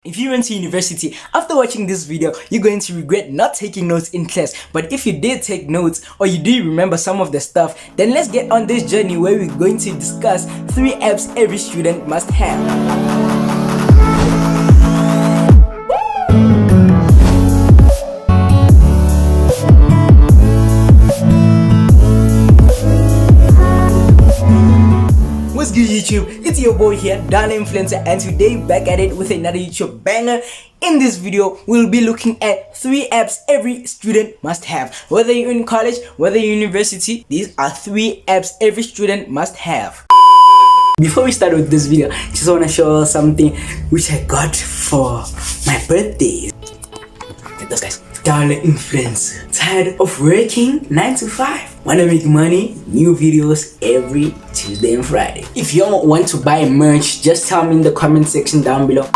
If you went to university, after watching this video, you're going to regret not taking notes in class. But if you did take notes or you do remember some of the stuff, then let's get on this journey where we're going to discuss 3 apps every student must have. What's good YouTube? It's your boy here, Dana Influencer, and today back at it with another YouTube banger. In this video, we'll be looking at 3 apps every student must have. Whether you're in college, whether you're in university, these are 3 apps every student must have. Before we start with this video, just want to show you something which I got for my birthday. Look at those guys. Dana Influencer. Tired of working 9 to 5? Wanna make money? New videos every Tuesday and Friday. If you want to buy merch, just tell me in the comment section down below.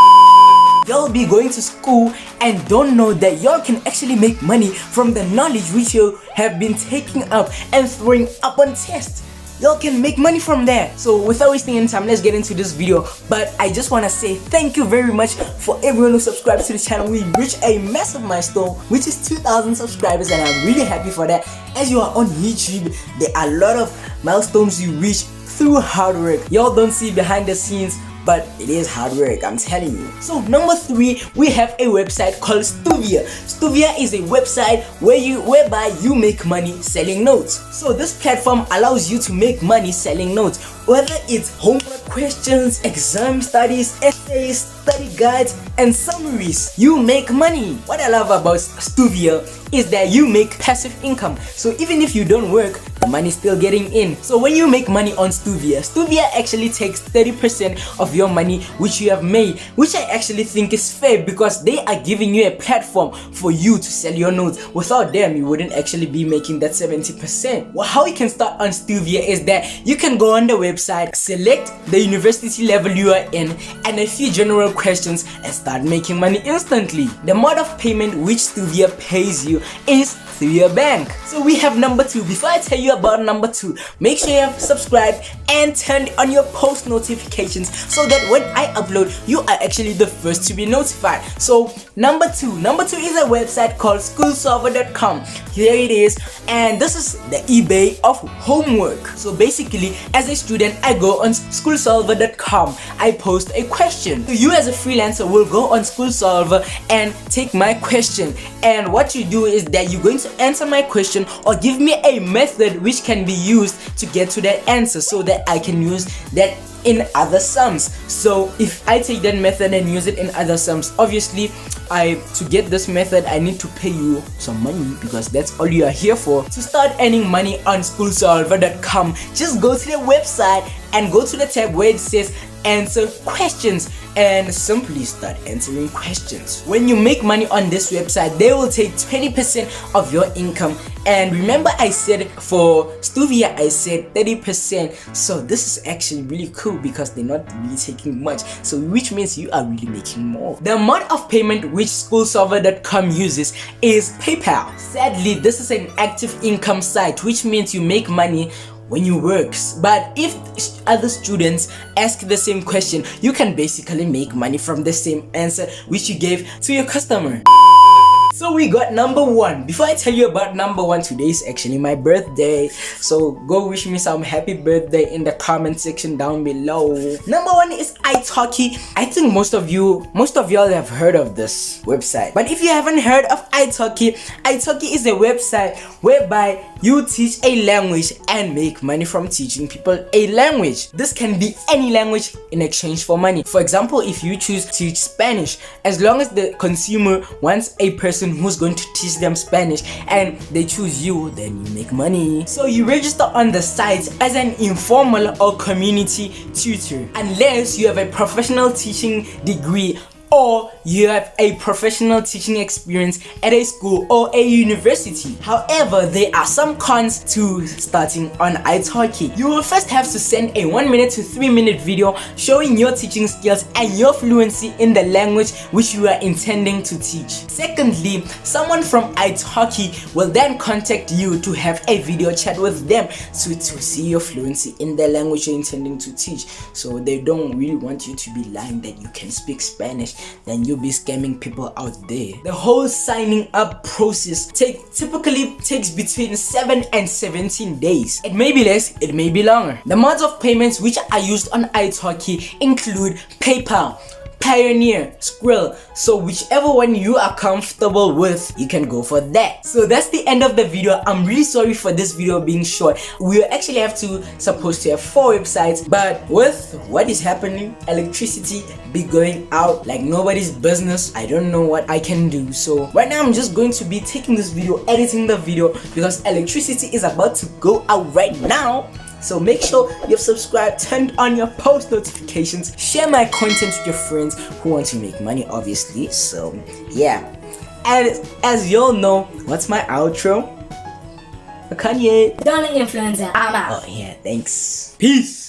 Y'all be going to school and don't know that y'all can actually make money from the knowledge which you have been taking up and throwing up on tests. Y'all can make money from there. So without wasting any time, let's get into this video. But I just want to say thank you very much for everyone who subscribes to the channel. We reached a massive milestone, which is 2,000 subscribers, and I'm really happy for that. As you are on YouTube, there are a lot of milestones you reach through hard work. Y'all don't see behind the scenes, but it is hard work, I'm telling you. So number 3, we have a website called Stuvia. Stuvia is a website whereby you make money selling notes. So this platform allows you to make money selling notes, whether it's homework questions, exam studies, essays, study guides, and summaries. You make money. What I love about Stuvia is that you make passive income. So even if you don't work, the money is still getting in. So when you make money on Stuvia, Stuvia actually takes 30% of your money which you have made, which I actually think is fair because they are giving you a platform for you to sell your notes. Without them, you wouldn't actually be making that 70%. Well, how you can start on Stuvia is that you can go on the website, select the university level you are in, and a few general questions and start making money instantly. The mode of payment which Stuvia pays you is through your bank. So we have number 2. Before I tell you about number 2, make sure you have subscribed and turned on your post notifications so that when I upload, you are actually the first to be notified. So number 2 is a website called schoolsolver.com. Here it is, and this is the eBay of homework. So basically, as a student, I go on schoolsolver.com, I post a question. You as a freelancer will go on Schoolsolver and take my question, and what you do is that you're going to answer my question or give me a method which can be used to get to that answer so that I can use that in other sums. So if I take that method and use it in other sums, obviously to get this method I need to pay you some money because that's all you are here for. To start earning money on schoolsolver.com, just go to the website and go to the tab where it says answer questions and simply start answering questions. When you make money on this website, they will take 20% of your income. And remember, I said for Stuvia I said 30%, so this is actually really cool because they're not really taking much, so which means you are really making more. The mode of payment which schoolsolver.com uses is PayPal. Sadly, this is an active income site, which means you make money when you work. But if other students ask the same question, you can basically make money from the same answer which you gave to your customer. So we got number 1. Before I tell you about number 1, today is actually my birthday, so go wish me some happy birthday in the comment section down below. Number 1 is italki. I think most of y'all have heard of this website, but if you haven't heard of italki, italki is a website whereby you teach a language and make money from teaching people a language. This can be any language in exchange for money. For example, if you choose to teach Spanish, as long as the consumer wants a person who's going to teach them Spanish and they choose you, then you make money. So you register on the site as an informal or community tutor unless you have a professional teaching degree or you have a professional teaching experience at a school or a university. However, there are some cons to starting on italki. You will first have to send a 1 minute to 3 minute video showing your teaching skills and your fluency in the language which you are intending to teach. Secondly, someone from italki will then contact you to have a video chat with them to see your fluency in the language you're intending to teach. So they don't really want you to be lying that you can speak Spanish then you'll be scamming people out there. The whole signing up process typically takes between 7 and 17 days. It may be less, it may be longer. The modes of payments which are used on italki include PayPal, Payoneer, Skrill, so whichever one you are comfortable with, you can go for that. So that's the end of the video. I'm really sorry for this video being short. We actually supposed to have 4 websites, but with what is happening, electricity be going out like nobody's business. I don't know what I can do. So right now I'm just going to be taking this video, editing the video, because electricity is about to go out right now. So make sure you've subscribed, turned on your post notifications, share my content with your friends who want to make money, obviously. So yeah, and as y'all know, what's my outro? Kanye. Darling Influencer, I'm out. Oh yeah, thanks. Peace.